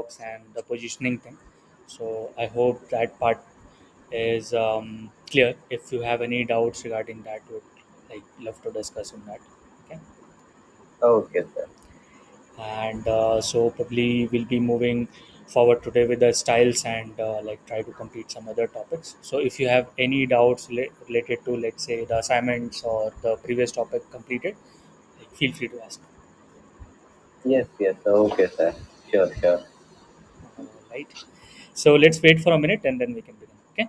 blocks and the positioning thing. So I hope that part is clear. If you have any doubts regarding that, would like love to discuss on that. Okay. Okay, sir. And so probably we'll be moving forward today with the styles and like try to complete some other topics. So if you have any doubts related to, let's say, the assignments or the previous topic completed, like, feel free to ask. Yes, yes. Okay, sir. Sure, sure. Right. So let's wait for a minute and then we can begin. Okay.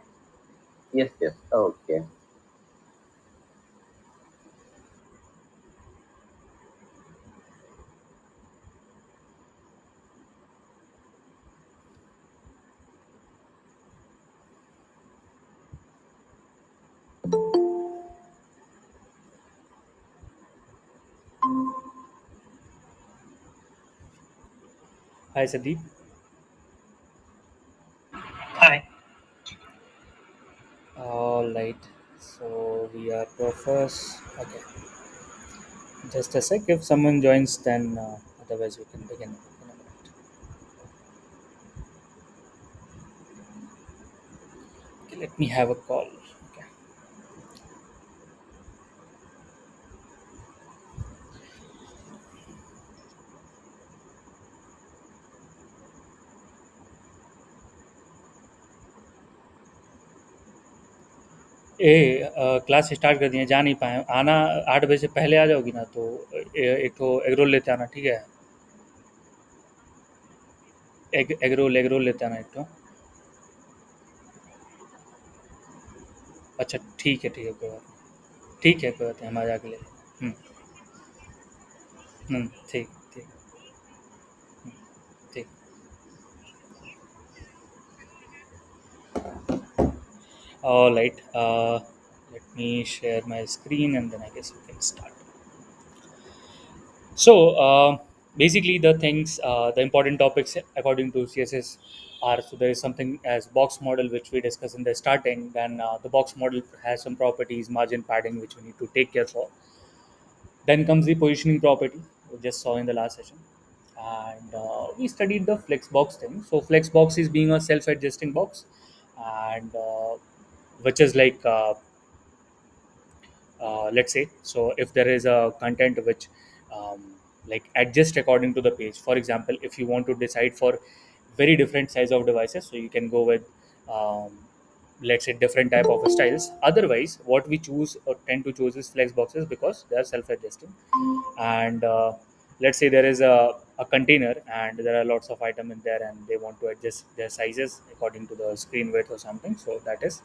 Yes, yes. Okay. Hi Sadeep. Hi. All right. So we are profess. Okay. Just a sec. If someone joins, then otherwise we can begin in a minute. Okay. Let me have a call. Okay. Class start कर दिए, जा नहीं पाए आना। 8 बजे से पहले आ जाओगी ना तो एक तो एग रोल लेते आना, ठीक है। एग रोल लेते आना एक तो। अच्छा ठीक है, ठीक है, कोई बात नहीं। ठीक है, कोई बात नहीं, हम आ जाके ले लेंगे। ठीक ठीक। ठीक। All right. Let me share my screen and then I guess we can start. So basically, the important topics according to CSS are, so there is something as box model which we discussed in the starting. Then the box model has some properties, margin padding, which we need to take care of. Then comes the positioning property we just saw in the last session, and we studied the flexbox thing. So flexbox is being a self-adjusting box, and which is like let's say, so if there is a content which like adjust according to the page. For example, if you want to decide for very different size of devices, so you can go with um, let's say different type of styles. Otherwise what we choose or tend to choose is flex boxes because they are self-adjusting. And let's say there is a container and there are lots of item in there and they want to adjust their sizes according to the screen width or something, so that is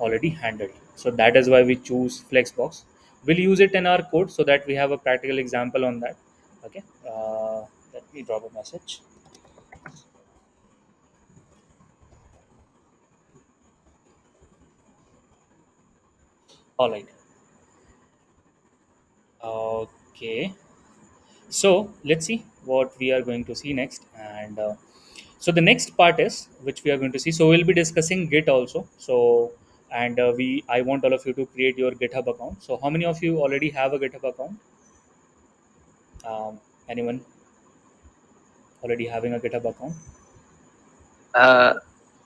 already handled. So that is why we choose Flexbox. We'll use it in our code so that we have a practical example on that. Okay. Let me drop a message. All right. Okay. So let's see what we are going to see next. And so the next part is which we are going to see. So we'll be discussing Git also. So and I want all of you to create your GitHub account. So how many of you already have a GitHub account? Anyone already having a GitHub account? Uh,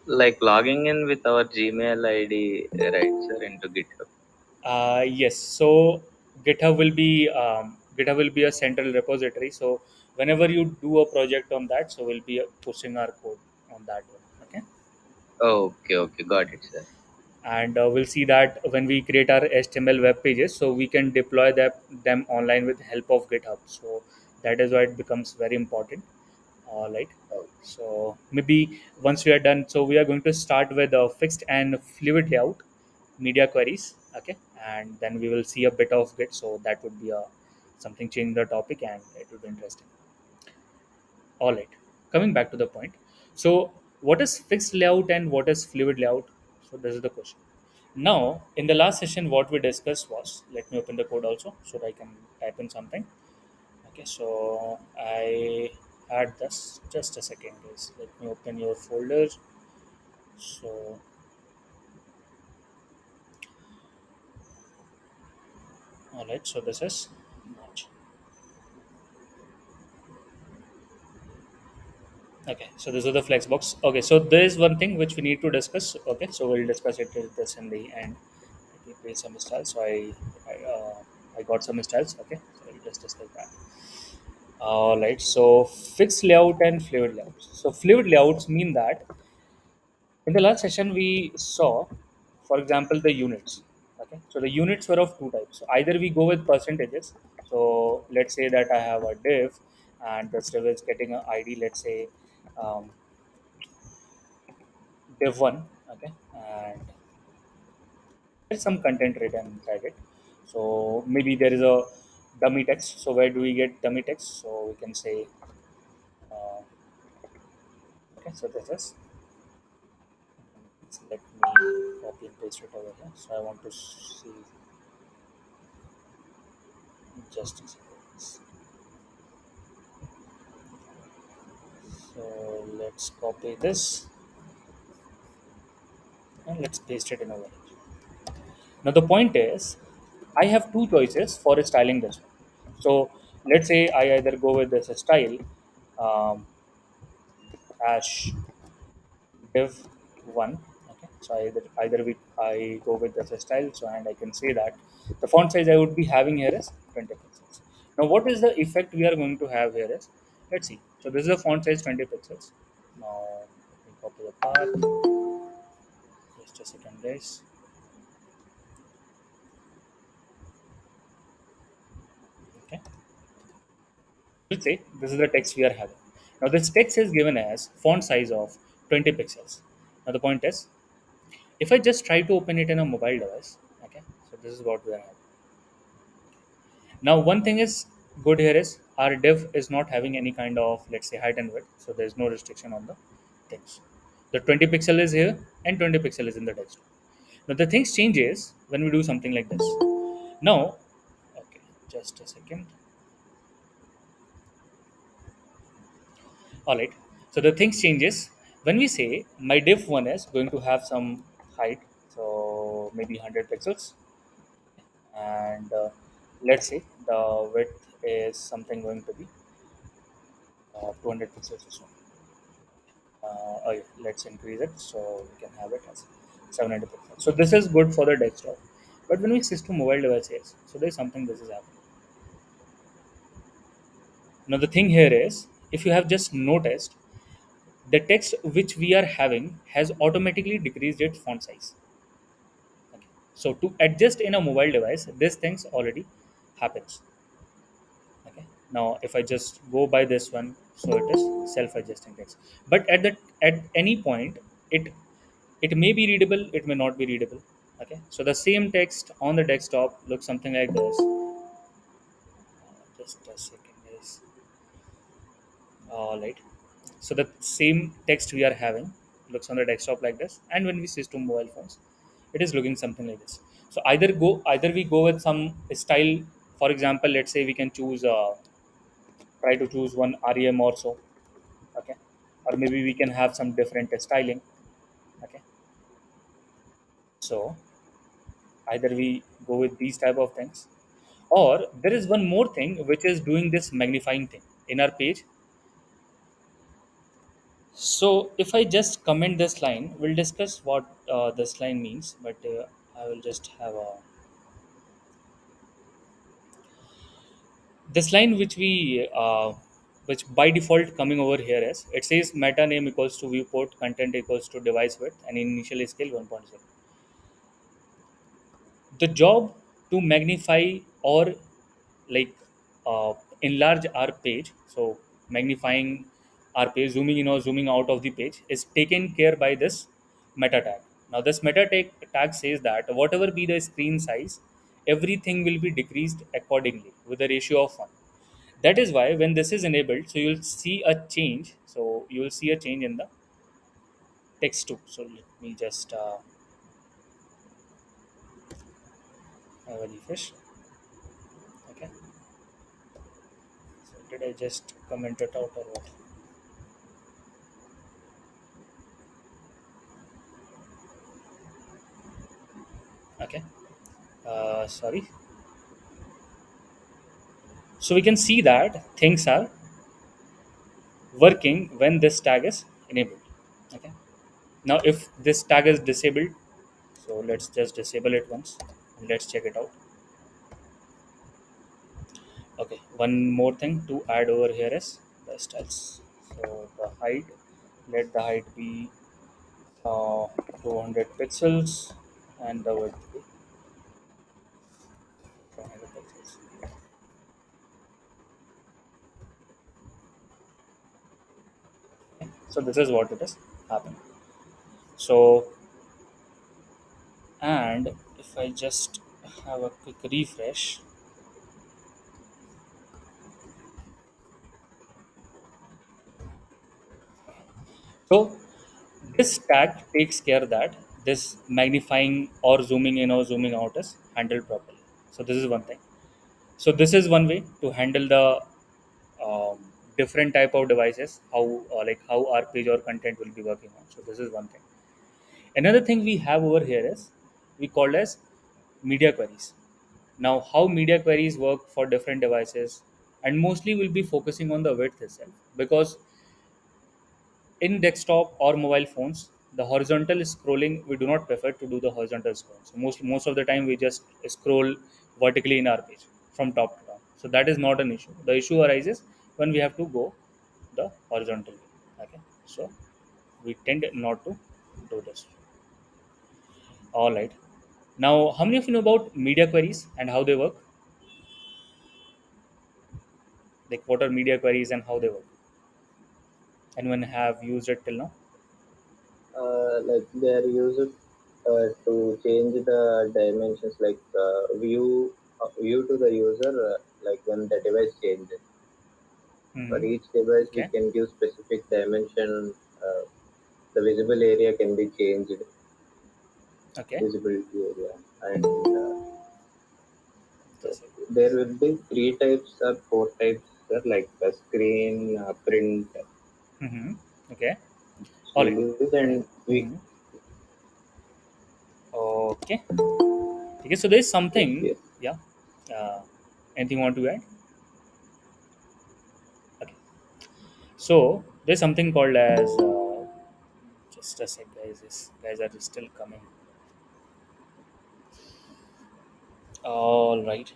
like logging in with our Gmail ID, right, sir, into GitHub. Yes. So GitHub will be a central repository. So whenever you do a project on that, so we'll be pushing our code on that one. Okay. Okay, okay, got it, sir. And we'll see that when we create our HTML web pages, so we can deploy them online with help of GitHub. So that is why it becomes very important. All right. Oh, So maybe once we are done, so we are going to start with a fixed and fluid layout media queries. Okay. And then we will see a bit of Git. So that would be a something change the topic and it would be interesting. All right. Coming back to the point. So what is fixed layout and what is fluid layout? So this is the question. Now, in the last session, what we discussed was, let me open the code also so that I can type in something. Okay, so I had this. Just a second, guys. Let me open your folder. So, all right. So this is March. Okay, so this is the flexbox. Okay, so there is one thing which we need to discuss. Okay, so we'll discuss it till this in the end. Let me create some styles. So I got some styles. Okay, so we'll just discuss that. All right. So fixed layout and fluid layouts. So fluid layouts mean that in the last session we saw, for example, the units. Okay, so the units were of two types. So either we go with percentages. So let's say that I have a div, and this div is getting an ID. Let's say um, div one. Okay, and there's some content written inside it. So maybe there is a dummy text. So where do we get dummy text? So we can say, okay, so this is. Let me copy and paste it over here. So I want to see just a second. So let's copy this and let's paste it in over here. Now the point is, I have two choices for styling this one. So let's say I either go with this style, um, hash div one. Okay, so either I go with this style. So and I can say that the font size I would be having here is 20 pixels. Now what is the effect we are going to have here is, let's see. So this is the font size 20 pixels. Now let me copy the path. Just a second, guys. Okay. Let's say this is the text we are having. Now this text is given as font size of 20 pixels. Now the point is, if I just try to open it in a mobile device, okay, so this is what we are having. Now one thing is good here is our div is not having any kind of, let's say, height and width, so there is no restriction on the text. The 20 pixel is here and 20 pixel is in the text. Now the things changes when we do something like this. Now, okay, just a second. All right. So the things changes when we say my div one is going to have some height, so maybe 100 pixels, and let's say the width is something going to be 200 pixels or so. Oh yeah, let's increase it so we can have it as 700 pixels. So this is good for the desktop, but when we switch to mobile devices, so there's something this is happening. Now the thing here is, if you have just noticed, the text which we are having has automatically decreased its font size. Okay. So to adjust in a mobile device, this things already happens. Okay. Now if I just go by this one, so it is self-adjusting text. But at any point, it may be readable, it may not be readable. Okay. So the same text on the desktop looks something like this. Just a second, guys. All right. So the same text we are having looks on the desktop like this, and when we switch to mobile phones, it is looking something like this. So either we go with some style. For example, let's say we can choose try to choose one REM or so. Okay, or maybe we can have some different styling. Okay, so either we go with these type of things, or there is one more thing which is doing this magnifying thing in our page. So if I just comment this line, we'll discuss what this line means, but I will just have a this line which by default coming over here is, it says meta name equals to viewport, content equals to device width, and initial scale 1.0. The job to magnify or like uh, enlarge our page, so magnifying our page, zooming in or zooming out of the page, is taken care by this meta tag. Now this tag says that whatever be the screen size, everything will be decreased accordingly with a ratio of 1. That is why when this is enabled, so you'll see a change, so you will see a change in the text too. So let me just have a refresh. Okay, so did I just comment it out or what? Okay, sorry. So we can see that things are working when this tag is enabled. Okay. Now if this tag is disabled, so let's just disable it once and let's check it out. Okay, one more thing to add over here is the styles. So the height, let the height be 200 pixels and the width be 200 pixels. So this is what it is happening. So, and if I just have a quick refresh, so this tag takes care that this magnifying or zooming in or zooming out is handled properly. So this is one thing. So this is one way to handle the um, different type of devices, how like how our page or content will be working on. So this is one thing. Another thing we have over here is we call as media queries. Now, how media queries work for different devices, and mostly we'll be focusing on the width itself, because in desktop or mobile phones, the horizontal scrolling we do not prefer to do the horizontal scroll. So most of the time we just scroll vertically in our page from top to down. So that is not an issue. The issue arises when we have to go the horizontal way. Okay, so we tend not to do this. All right. Now, how many of you know about media queries and how they work? Like, what are media queries and how they work? Anyone have used it till now? Like they are used to change the dimensions, like view to the user, like when the device changes. For Hmm. each device, we Okay. can give specific dimension. The visible area can be changed, Okay. visibility area, and so Just there will be three types or four types, like screen, print, mm-hmm. Okay. All right. studios, and we. Mm-hmm. Okay. Okay. So there's Yes, something. yes. Yeah. Uh, Anything you want to add? Okay. So there's something called as. Just a sec, guys. These guys are still coming. All right.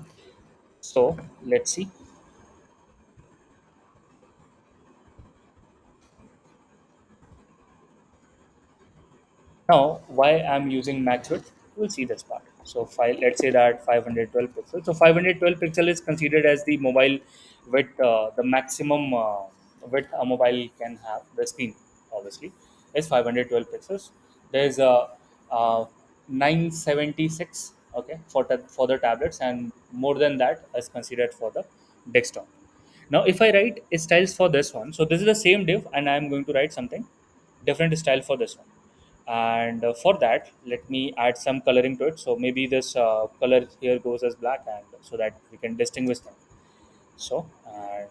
Okay. So let's see. Now, why I'm using max width, we'll see this part. So, let's say that 512 pixels. So, 512 pixel is considered as the mobile width, the maximum width a mobile can have. The screen, obviously, is 512 pixels. There's a 976, okay, for the tablets, and more than that is considered for the desktop. Now, if I write styles for this one, so this is the same div, and I'm going to write something different style for this one. And for that, let me add some coloring to it. So maybe this color here goes as black, and so that we can distinguish them. So, and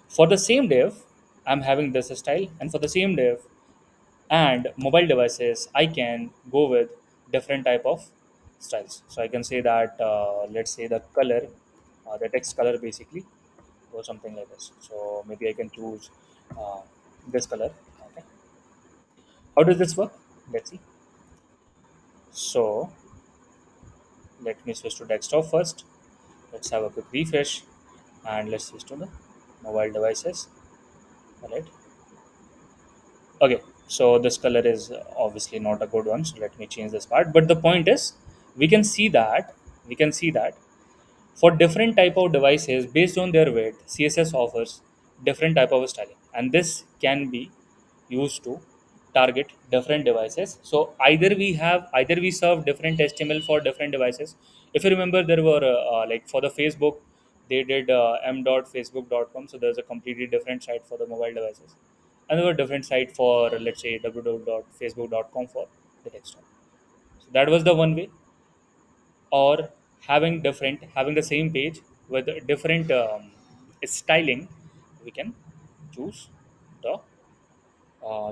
for the same div, I'm having this style, and for the same div and mobile devices, I can go with different type of styles. So I can say that let's say the color, the text color basically, or something like this. So maybe I can choose uh, this color. Okay. How does this work? Let's see. So let me switch to desktop first. Let's have a quick refresh and let's switch to the mobile devices. All right. Okay. So this color is obviously not a good one. So let me change this part. But the point is, we can see that we can see that for different type of devices based on their weight, CSS offers different type of styling, and this can be used to target different devices. So either we serve different HTML for different devices. If you remember, there were like for the Facebook, they did m.facebook.com. So there's a completely different site for the mobile devices, and there were different site for, let's say, www.facebook.com for the desktop. So that was the one way. Or having the same page with different styling, we can choose the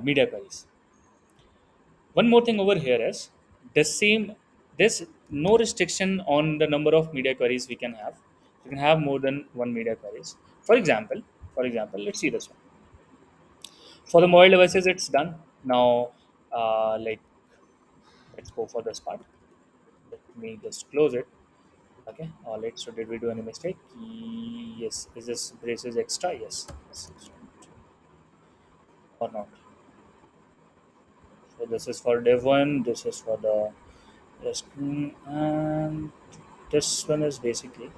media queries. One more thing over here is the same, there's no restriction on the number of media queries we can have. You can have more than one media queries. For example, let's see this one. For the mobile devices, it's done. Now, let's go for this part. Let me just close it. Okay, all right. So did we do any mistake? Yes. Is this braces extra? Yes. Yes. Or not? So this is for Dev one. This is for the rest, and this one is basically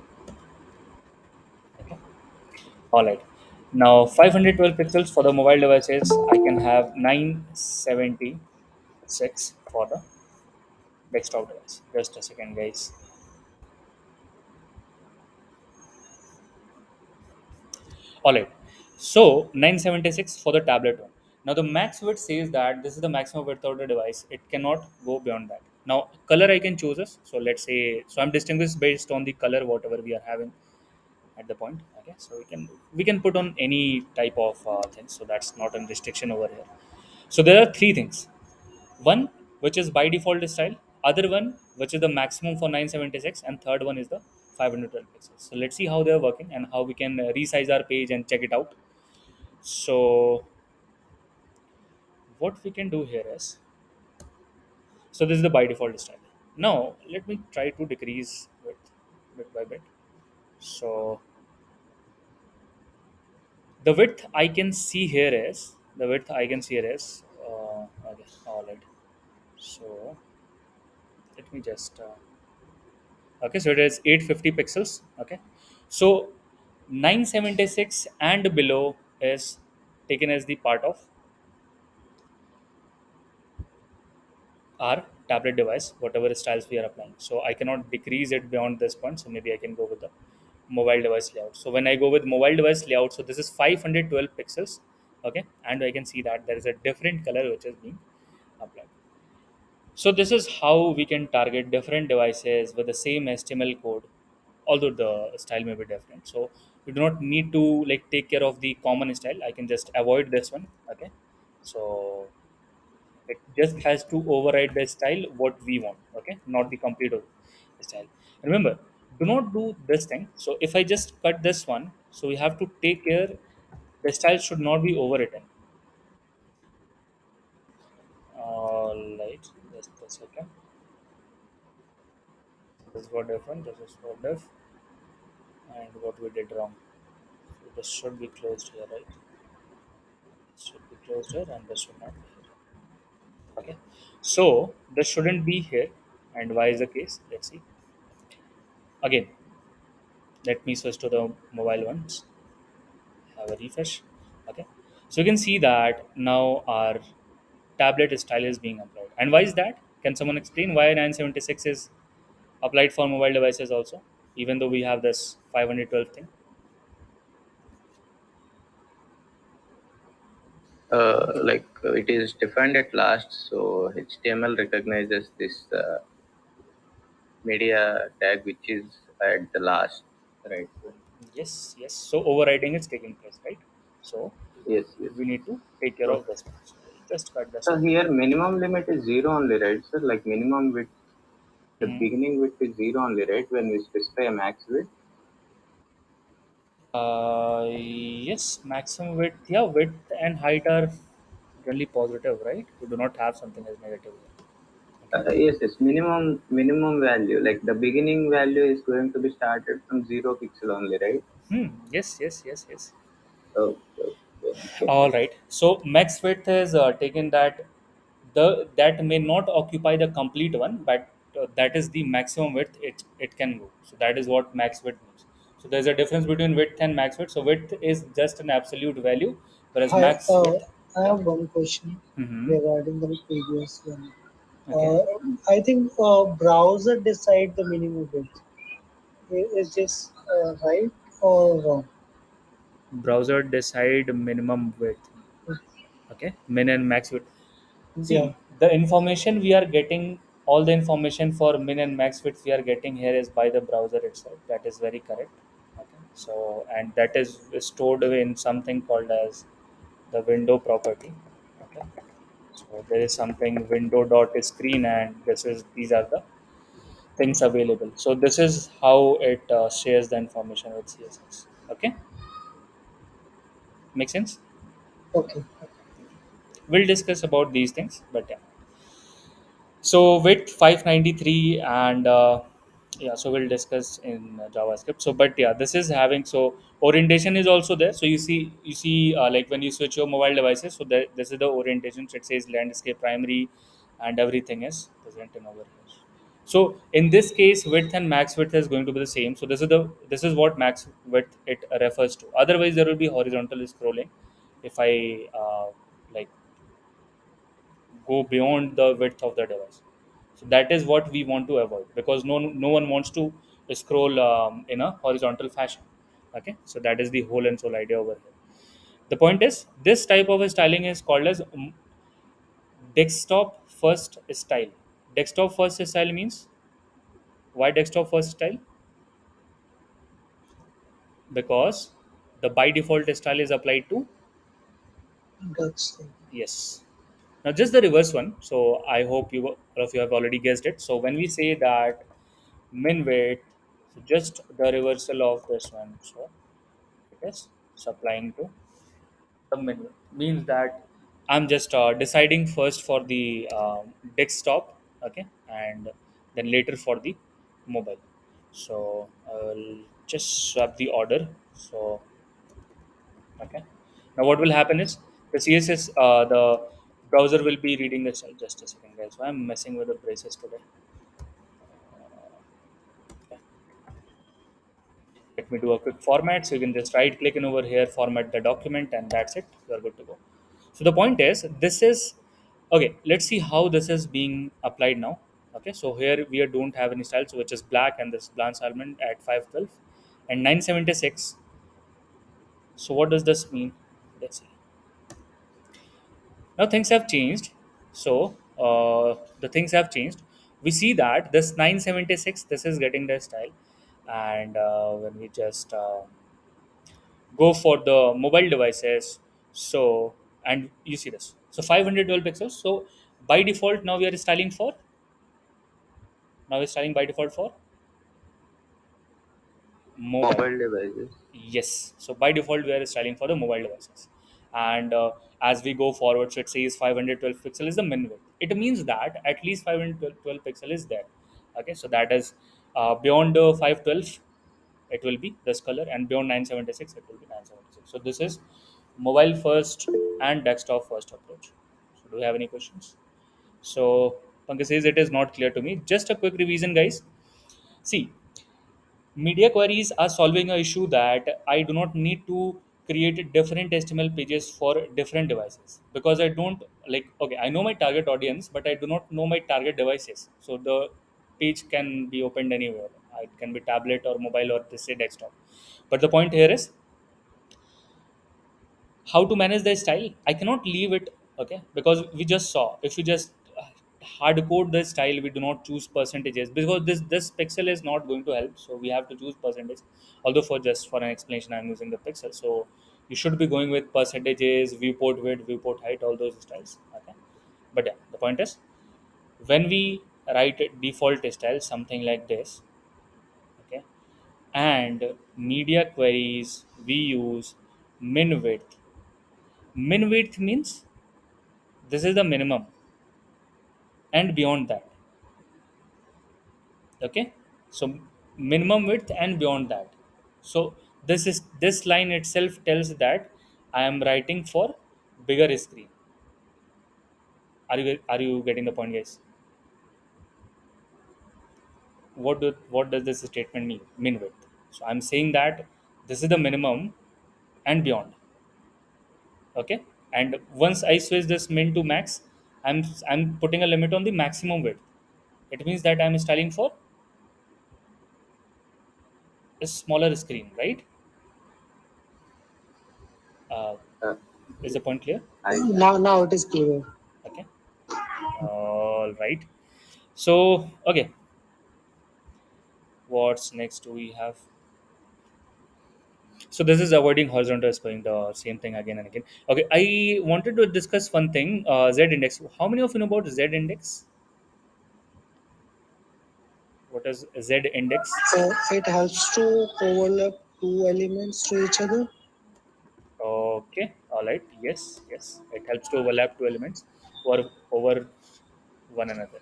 okay. All right. Now 512 pixels for the mobile devices. I can have 976 for the desktop device. Just a second, guys. All right. So 976 for the tablet one. Now the max width says that this is the maximum width of the device. It cannot go beyond that. Now color I can choose this. So let's say so I'm distinguished based on the color whatever we are having at the point. Okay. So we can put on any type of thing. So that's not a restriction over here. So there are three things. One which is by default style. Other one which is the maximum for 976, and third one is the 512 pixels. So let's see how they're working and how we can resize our page and check it out. So what we can do here is, so this is the by default style. Now let me try to decrease width bit by bit. So the width I can see here is okay, all right. So let me just okay. So it is 850 pixels. Okay, so 976 and below is taken as the part of our tablet device, whatever styles we are applying. So I cannot decrease it beyond this point. So maybe I can go with the mobile device layout. So when I go with mobile device layout, so this is 512 pixels, okay, and I can see that there is a different color which is being applied. So this is how we can target different devices with the same HTML code, although the style may be different. So we do not need to like take care of the common style. I can just avoid this one, okay. So it just has to override the style what we want, okay, not the complete style. Remember, do not do this thing. So if I just cut this one, so we have to take care the style should not be overwritten. All right, just a second. This is for different, this is for diff, and what we did wrong. So this should be closed here, right? This should be closed here, and this should not be here. Okay, so this shouldn't be here. And why is the case? Let's see. Again, let me switch to the mobile ones. Have a refresh. Okay, so you can see that now our tablet style is being applied. And why is that? Can someone explain why 976 is applied for mobile devices also, even though we have this 512 thing? It is defined at last, so HTML recognizes this media tag which is at the last, right? Yes, yes, so overriding is taking place, right? So Yes, yes. we need to take care So, of this one. So just cut this so one. here minimum limit is zero only, right? So like minimum width, the Mhm. beginning width is zero only, right? When we specify a max width. Yes, maximum width. Yeah, width and height are generally positive, right? We do not have something as negative here. Okay. Yes, yes. Minimum value, like the beginning value is going to be started from zero pixel only, right? Yes, yes, yes, yes. Okay, okay, okay. All right. So max width is taken that that may not occupy the complete one, but that is the maximum width it can go. So that is what max width means. So there's a difference between width and max width. So width is just an absolute value, whereas Hi, max width, I yeah. have one question Mm-hmm. regarding the previous one. Okay. I think browser decide the minimum width. Is this right or wrong? Browser decide minimum width. Okay, min and max width. Yeah, See, the information we are getting, all the information for min and max width we are getting here is by the browser itself. That is very correct. Okay, so and that is stored in something called as the window property. Okay, so there is something window dot screen, and this is these are the things available. So this is how it shares the information with CSS. Okay, make sense? Okay. We'll discuss about these things, but yeah. So with 593 and yeah, so we'll discuss in JavaScript. So but yeah, this is having, so orientation is also there. So you see like when you switch your mobile devices, so that this is the orientation. So it says landscape primary, and everything is present in over here. So in this case, width and max width is going to be the same. So this is what max width it refers to. Otherwise, there will be horizontal scrolling. If I like go beyond the width of the device, so that is what we want to avoid, because no one wants to scroll in a horizontal fashion. Okay, so that is the whole and sole idea over here. The point is, this type of styling is called as desktop first style. Desktop first style means, why desktop first style? Because the by default style is applied to, That's yes. Now just the reverse one. So I hope you all of you have already guessed it. So when we say that min weight, so just the reversal of this one. So it is supplying to the min weight. Means that I'm just deciding first for the desktop, okay, and then later for the mobile. So I'll just swap the order. So okay. Now what will happen is the CSS, the browser will be reading this. Just a second, guys. So I'm messing with the braces today. Okay. Let me do a quick format. So you can just right click in over here, format the document, and that's it. You're good to go. So the point is, this is okay. Let's see how this is being applied now. Okay, so here we don't have any style, so which is black, and this blank element at 512 and 976. So what does this mean? Let's see. Now things have changed. So the things have changed. We see that this 976, this is getting the style, and when we just go for the mobile devices, so and you see this, so 512 pixels. So by default, now we are styling for, now we're styling by default for mobile. Mobile devices. Yes. So by default, we are styling for the mobile devices. And as we go forward, so it says 512 pixel is the min width. It means that at least 512 pixel is there. Okay. So that is beyond 512, it will be this color, and beyond 976, it will be 976. So this is mobile first and desktop first approach. So do you have any questions? So Pankaj says it is not clear to me. Just a quick revision, guys. See, media queries are solving a issue that I do not need to create different HTML pages for different devices, because I don't like, okay, I know my target audience, but I do not know my target devices. So the page can be opened anywhere. It can be tablet or mobile or this say desktop. But the point here is how to manage the style. I cannot leave it, okay, because we just saw, if we just hard code the style, we do not choose percentages, because this pixel is not going to help, so we have to choose percentage. Although for just for an explanation, I'm using the pixel. So you should be going with percentages, viewport width, viewport height, all those styles. Okay, but yeah, the point is, when we write a default style something like this, okay, and media queries, we use min width. Min width means this is the minimum, and beyond that. Okay, so minimum width and beyond that. So this line itself tells that I am writing for bigger screen. Are you getting the point, guys? What does this statement mean, min width? So I'm saying that this is the minimum and beyond. Okay, and once I switch this min to max, I'm putting a limit on the maximum width. It means that I'm styling for a smaller screen, right? uh, Uh, is the point clear? I now it is clear. Okay, all right. So okay, what's next do we have? So this is avoiding horizontal spelling, the same thing again and again. Okay, I wanted to discuss one thing, z index. How many of you know about z index? What is Z index? So it helps to overlap two elements to each other. Okay, all right. Yes, yes. It helps to overlap two elements over one another.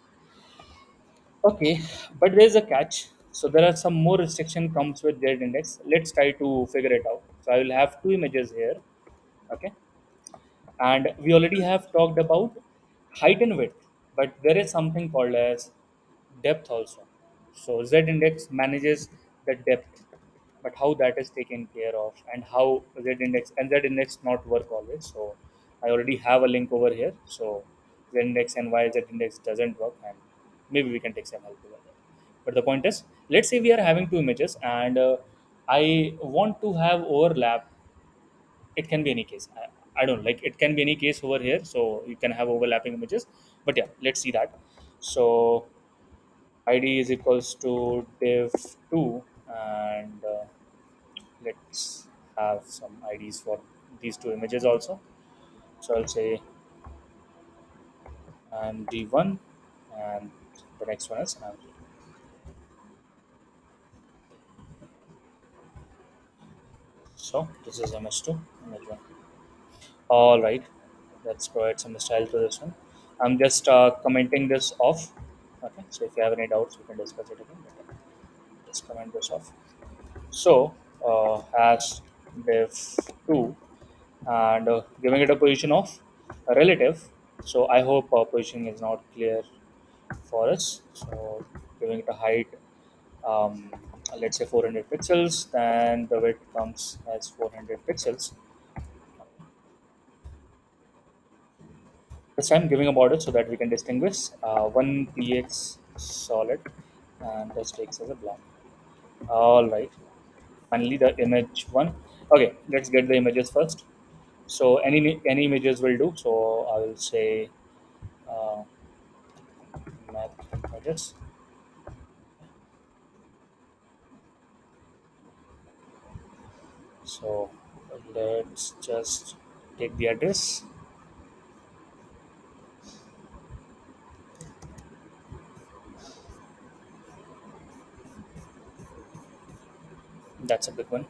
Okay, but there's a catch. So there are some more restriction comes with Z index. Let's try to figure it out. So I will have two images here. Okay, and we already have talked about height and width, but there is something called as depth also. So Z index manages the depth, but how that is taken care of and how Z index not work always. So I already have a link over here. So Z index and why Z index doesn't work, and maybe we can take some help over there. But the point is, let's say we are having two images and I want to have overlap. It can be any case. I don't like it can be any case over here. So you can have overlapping images. But yeah, let's see that. So id is equals to div2 and let's have some ids for these two images also. So I'll say I'm d1 and the next one is I'm d2. So this is image2, image1. All right, let's provide some style to this one. I'm just commenting this off. Okay, so if you have any doubts, we can discuss it again. But just comment this off. So hash div2 and giving it a position of a relative. So I hope positioning is not clear for us. So giving it a height, um, let's say 400 pixels, then the width comes as 400 pixels. This time giving a border so that we can distinguish one px solid and this takes as a black. All right. Finally, the image one. Okay, let's get the images first. So any images will do. So I will say uh, math images. So let's just take the address. That's a big one.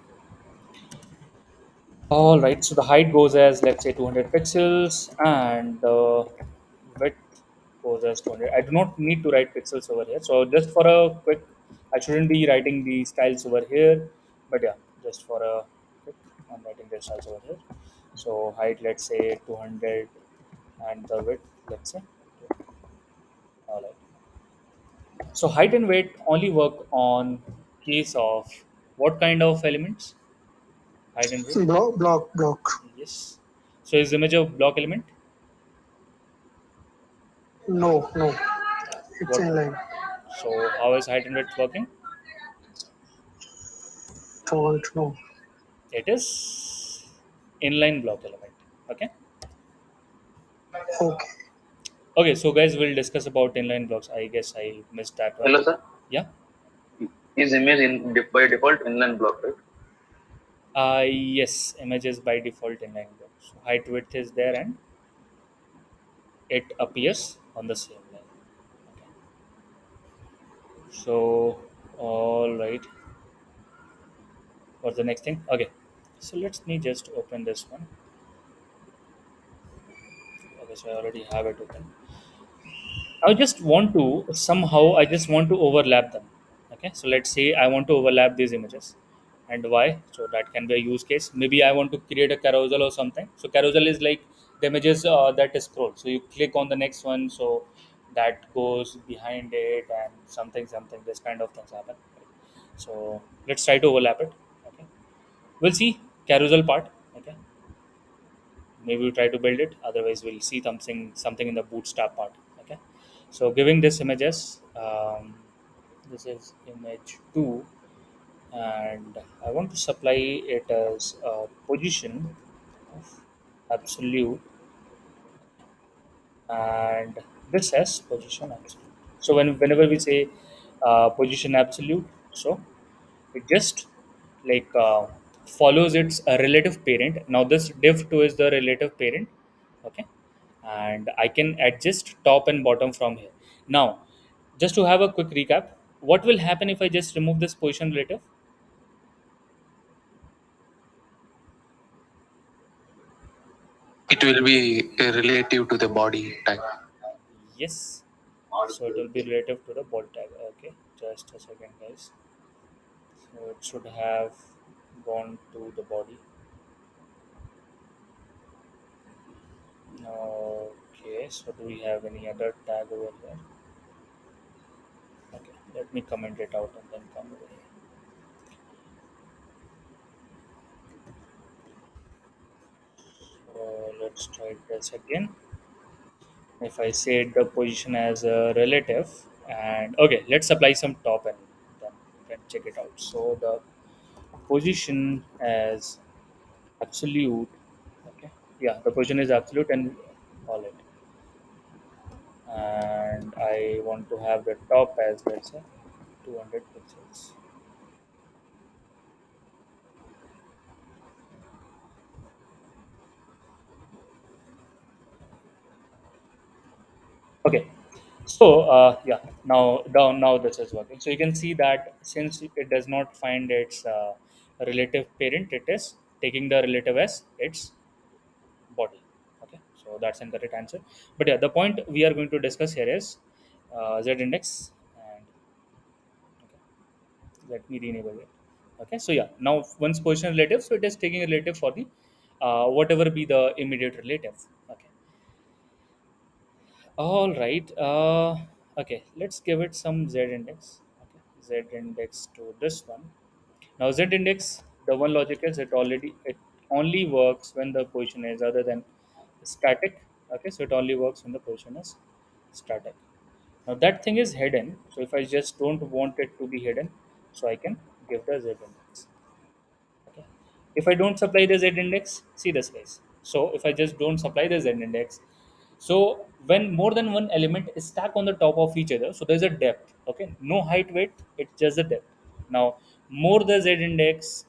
All right. So the height goes as let's say 200 pixels, and the width goes as 200. I do not need to write pixels over here. So just for a quick, I shouldn't be writing the styles over here, but yeah, just for a quick, I'm writing the styles over here. So height, let's say 200, and the width, let's say. All right. So height and weight only work on case of what kind of elements? Height and weight. Block. Yes. So is image a block element? No, it's What? inline. So how is height and width working? Don't know. It is inline block element. Okay. Okay. Okay. So guys, we'll discuss about inline blocks. I guess I missed that one. Hello, sir. Yeah. Is image by default inline block, right? Yes. Images by default inline blocks. So height width is there and it appears on the same line. Okay. So all right. What's the next thing? Okay. So let me just open this one. Okay. So I already have it open. I just want to somehow I just want to overlap them. Okay, so let's say I want to overlap these images, and why? So that can be a use case. Maybe I want to create a carousel or something. So carousel is like the images that is scroll. So you click on the next one, so that goes behind it, and something. This kind of things happen. So let's try to overlap it. Okay, we'll see carousel part. Okay, maybe we try to build it, otherwise we'll see something in the bootstrap part. Okay, so giving this images, this is image 2 and I want to supply it as a position of absolute, and this has position absolute. So whenever we say position absolute, so it just like follows its relative parent. Now this div2 is the relative parent. Okay, and I can adjust top and bottom from here. Now just to have a quick recap, What will happen if I just remove this position relative? It will be relative to the body type. Yes. So it will be relative to the body tag. Okay, just a second, guys. So it should have gone to the body. Okay, so do we have any other tag over here? Okay, let me comment it out and then come over here. So let's try this again. If I set the position as a relative, and okay, let's apply some top and then you can check it out. So the position as absolute, okay, yeah, the position is absolute and all it. And I want to have the top as, let's say, 200 pixels. Okay, so yeah, now this is working. So you can see that since it does not find its relative parent, it is taking the relative as its body. Okay, so that's an correct answer. But yeah, the point we are going to discuss here is z index, and let me re-enable it. Okay, so yeah, now once position relative, so it is taking a relative for the whatever be the immediate relative. Okay, all right. Okay, let's give it some z index. Okay, z index to this one. Now z index, the one logic is it only works when the position is other than static. Okay, so it only works when the position is static. Now that thing is hidden. So if I just don't want it to be hidden, so I can give the z index. Okay. If I don't supply the z index, see this guys. So if I just don't supply the z index, so when more than one element is stacked on the top of each other, so there's a depth. Okay, no height width, it's just a depth. Now more the z index,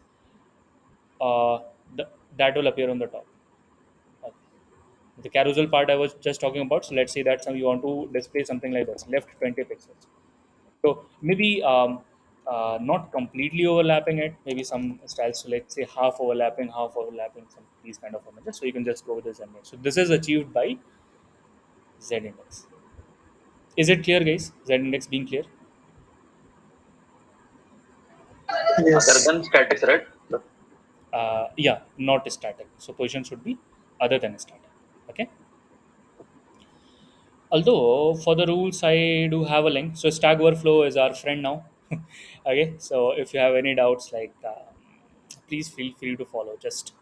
uh, the, that will appear on the top. Okay. The carousel part I was just talking about. So let's say that some you want to display something like this, left 20 pixels. So maybe not completely overlapping it, maybe some styles, so let's say half overlapping, some these kind of images. So you can just go with the Z index. So this is achieved by Z index. Is it clear, guys? Z index being clear? Other Yes. than statics, right? Yeah, not static. So position should be other than static. Okay. Although for the rules, I do have a link. So Stack Overflow is our friend now. Okay. So if you have any doubts, like please feel free to follow. Just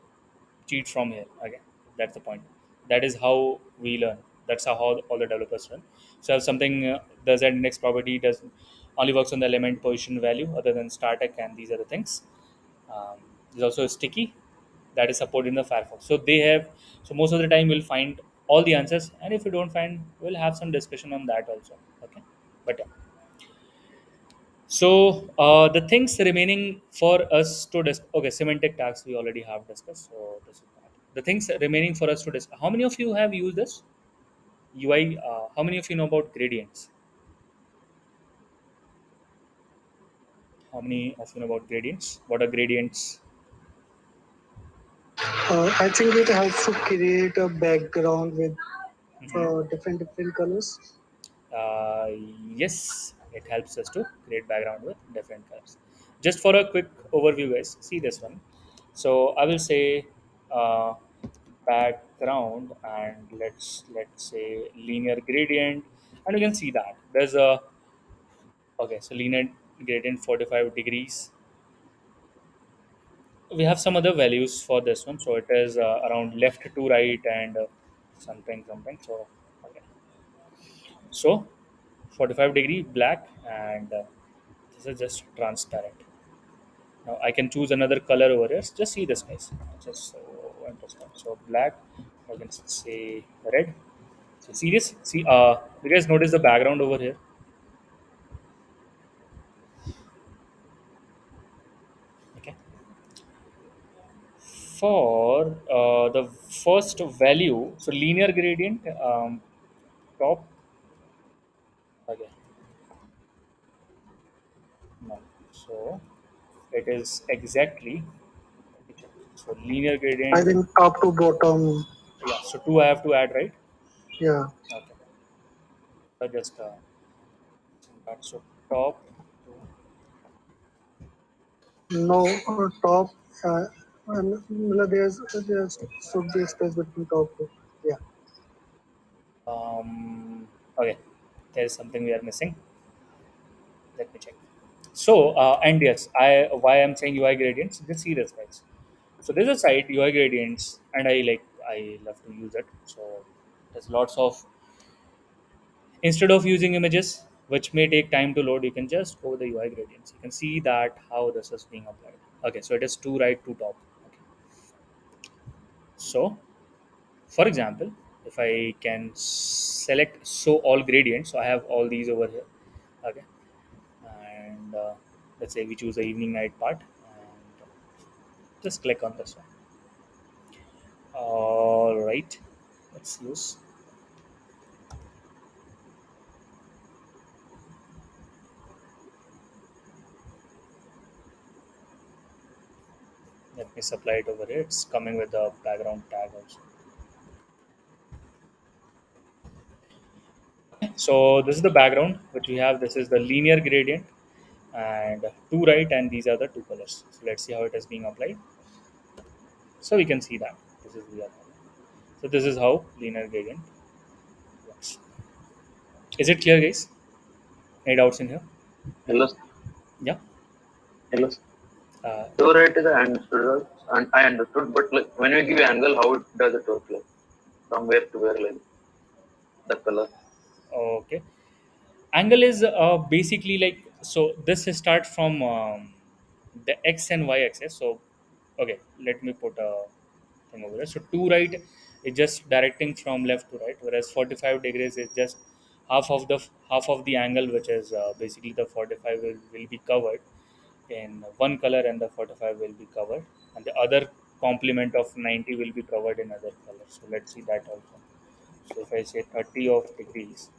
cheat from here. Okay, that's the point. That is how we learn. That's how all the developers learn. So if something does that index property does only works on the element position value other than static and these other things. There's also a sticky that is supported in the Firefox. So they have, so most of the time we'll find all the answers, and if you don't find, we'll have some discussion on that also. Okay, but yeah. So the things remaining for us to discuss. Okay, semantic tags we already have discussed. So this is that. The things remaining for us to discuss. How many of you have used this UI? How many of you know about gradients? How many of you know about gradients? What are gradients? I think it helps to create a background with Mhm. different colors. Uh, yes, it helps us to create background with different colors. Just for a quick overview, guys, see this one. So I will say uh, background, and let's say linear gradient, and you can see that there's a, okay. So linear gradient 45 degrees. We have some other values for this one. So it is around left to right and something. So okay. So 45-degree black, and this is just transparent. Now I can choose another color over here. Just see this, guys. Just so interesting. So black, I can say red. So see this. See, you guys notice the background over here. Okay. For the first value, so linear gradient, top. Okay. So it is exactly, so linear I gradient. think top to bottom. Yeah, so two I have to add, right? Yeah. Okay. So just so top to No, top. And there's should be a space between top to. Yeah. okay. There is something we are missing. Let me check. So and yes, I why I'm saying UI gradients. Just see this, guys. So there's a site UI gradients, and I love to use it. So there's lots of, instead of using images which may take time to load, you can just go with the UI gradients. You can see that how this is being applied. Okay, so it is two right, two top. Okay. So for example, if I can select show all gradients, so I have all these over here. Okay, and let's say we choose the evening night part, and just click on this one. All right, let's use. Let me supply it over here. It's coming with the background tag also. So this is the background which we have. This is the linear gradient, and two right, and these are the two colors. So let's see how it is being applied. So we can see that this is the other. So this is how linear gradient works. Is it clear, guys? Any doubts in here? Hello, Yeah. hello. Uh, So right is I understood, and I understood. But like when you give angle, how it does it work? Like from where to where, like the color. okay. Angle is basically like, so this start from the x and y axis. So okay, let me put a thing over there. So two right is just directing from left to right, whereas 45 degrees is just half of the angle, which is basically the 45 will be covered in one color, and the 45 will be covered, and the other complement of 90 will be covered in other color. So let's see that also. So if I say 30 of degrees,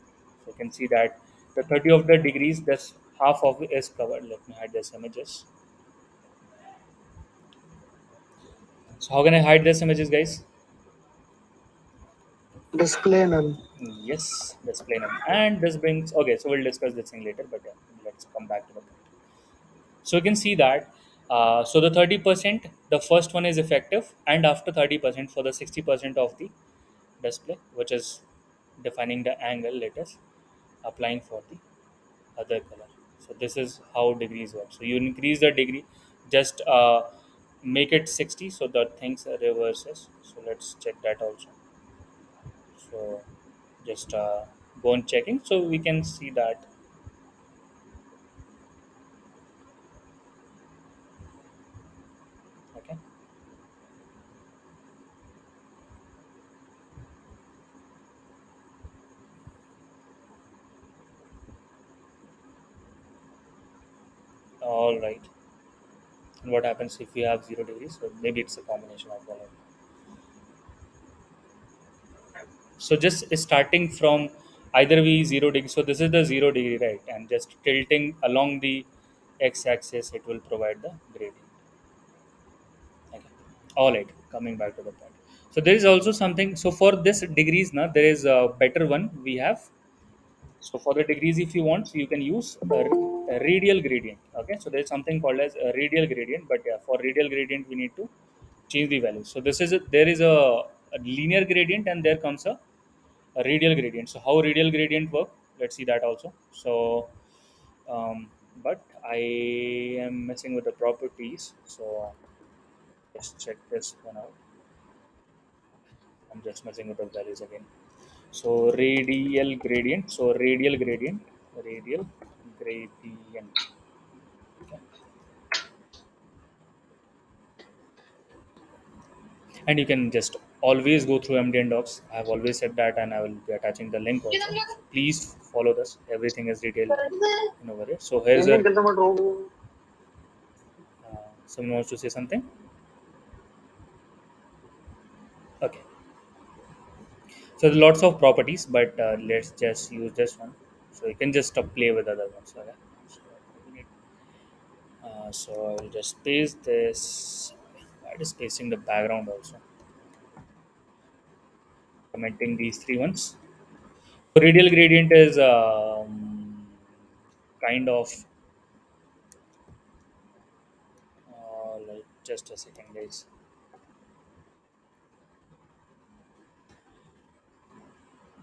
so you can see that the 30 of the degrees, this half of it is covered. Let me hide this images. So how can I hide these images, guys? Display none. Yes, display none. And this brings, okay, so we'll discuss this thing later, but let's come back to the point. So you can see that, so the 30%, the first one is effective, and after 30% for the 60% of the display, which is defining the angle, let us applying for the other color. So this is how degrees work. So you increase the degree, just make it 60, so the things reverses. So let's check that also. So just go on checking, so we can see that. Okay. All right. And what happens if we have 0 degrees? So maybe it's a combination of all of them. So just starting from either we 0 degree. So this is the 0 degree, right? And just tilting along the x-axis, it will provide the gradient. Okay. All right. Coming back to the point. So there is also something. So for this degrees, now there is a better one we have. So for the degrees, if you want, so you can use a radial gradient. Okay. So there is something called as a radial gradient. But yeah, for radial gradient, we need to change the value. So there is a linear gradient, and there comes a radial gradient. So how radial gradient work? Let's see that also. So, but I am messing with the properties. So let's check this one out. I'm just messing with the values again. So radial gradient. Okay. And you can just always go through MDN docs. I have always said that, and I will be attaching the link also. So please follow this. Everything is detailed in over here. So here's a, someone wants to say something. Okay. So there are lots of properties, but let's just use this one. So you can just play with other ones. Okay. So we need, So I'll just paste this. That is pasting the background also. Commenting these three ones. So radial gradient is kind of like just a second, guys.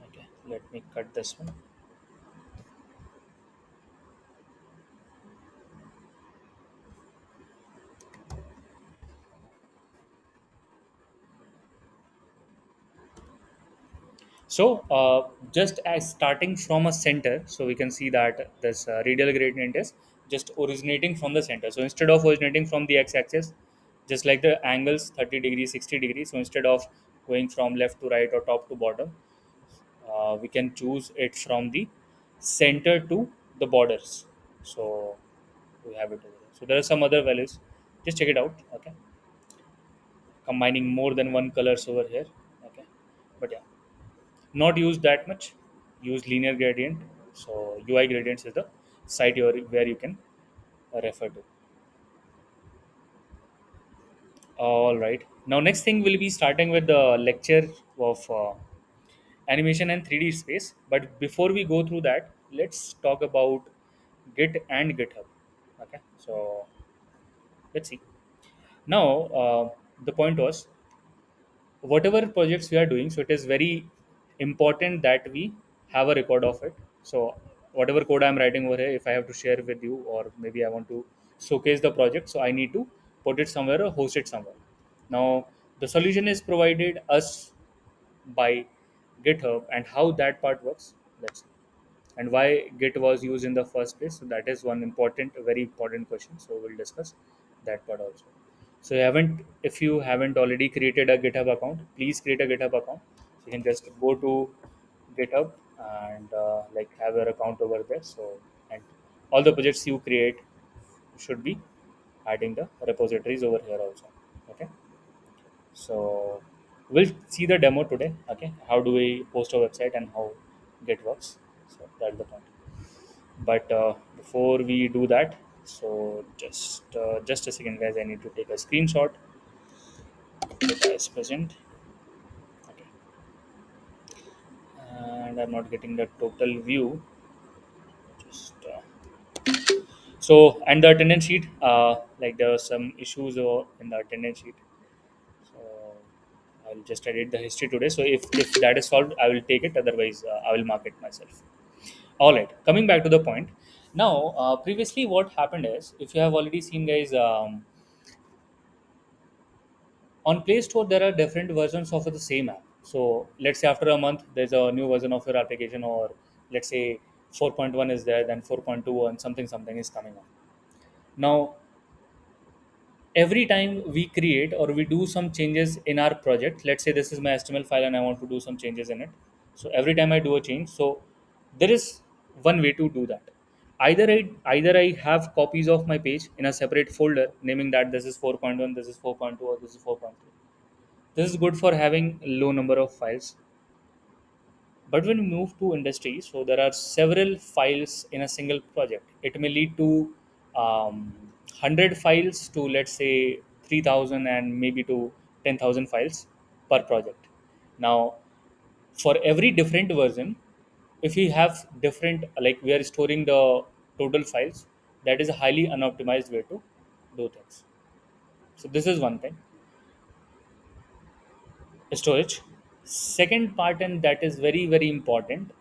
Okay, let me cut this one. So just as starting from a center, so we can see that this radial gradient is just originating from the center. So instead of originating from the x-axis, just like the angles 30 degrees, 60 degrees, so instead of going from left to right or top to bottom, we can choose it from the center to the borders. So we have it over there. So there are some other values. Just check it out. Okay, combining more than one colors over here. Okay, but yeah, not used that much. Use linear gradient. So UI gradients is the site where you can refer to. All right. Now next thing we'll be starting with the lecture of animation and 3D space. But before we go through that, let's talk about Git and GitHub. Okay. So let's see. Now the point was whatever projects we are doing, so it is very important that we have a record of it. So whatever code I'm writing over here, if I have to share with you, or maybe I want to showcase the project, so I need to put it somewhere or host it somewhere. Now the solution is provided us by GitHub, and how that part works, let's see, and why Git was used in the first place. So that is one important, very important question. So we'll discuss that part also. So if you haven't already created a GitHub account, please create a GitHub account. So you can just go to GitHub and like have your account over there. So and all the projects you create should be adding the repositories over here also. Okay. So we'll see the demo today. Okay, how do we post a website and how Git works. So that's the point. But before we do that, so just a second, guys. I need to take a screenshot. As present, okay, and I'm not getting the total view. Just so and the attendance sheet. Like there are some issues in the attendance sheet. So I'll just edit the history today. So if that is solved, I will take it. Otherwise, I will mark it myself. All right. Coming back to the point. Now, previously, what happened is, if you have already seen, guys, on Play Store there are different versions of the same app. So let's say after a month, there's a new version of your application, or let's say 4.1 is there, then 4.2 and something is coming on. Now, every time we create or we do some changes in our project, let's say this is my HTML file and I want to do some changes in it. So every time I do a change, so there is one way to do that. Either I have copies of my page in a separate folder, naming that this is 4.1, this is 4.2, or this is 4.3. This is good for having low number of files. But when we move to industry, so there are several files in a single project. It may lead to 100 files to, let's say, 3,000 and maybe to 10,000 files per project. Now, for every different version, if we have different, like we are storing the total files, that is a highly unoptimized way to do things. So this is one thing, storage. Second part, and that is very very important,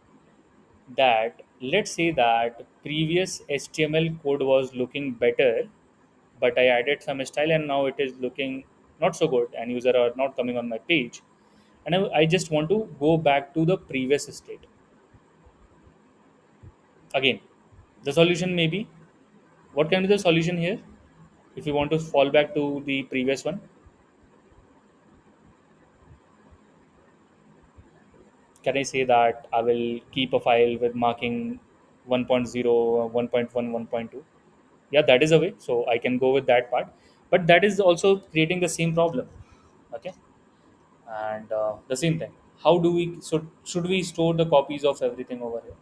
that let's say that previous HTML code was looking better, but I added some style and now it is looking not so good and user are not coming on my page, and I just want to go back to the previous state. Again, the solution may be, what can be the solution here if you want to fall back to the previous one? Can I say that I will keep a file with marking 1.0, 1.1, 1.2? Yeah, that is a way, so I can go with that part, but that is also creating the same problem. Okay, and the same thing, how do we, so should we store the copies of everything over here?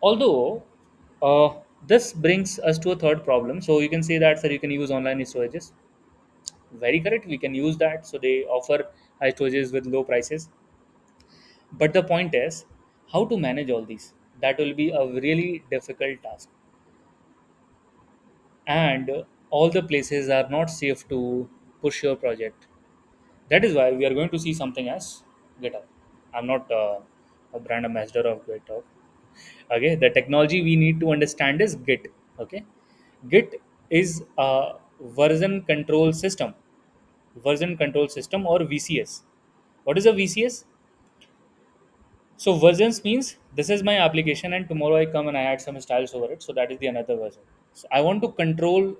Although This brings us to a third problem. So you can say that, sir, you can use online storages. Very correct. We can use that. So they offer high storages with low prices. But the point is how to manage all these. That will be a really difficult task. And all the places are not safe to push your project. That is why we are going to see something as GitHub. I'm not a brand ambassador of GitHub. Okay, the technology we need to understand is Git. Okay, Git is a version control system, version control system or VCS. What is a VCS? So versions means this is my application, and tomorrow I come and I add some styles over it. So that is the another version. So I want to control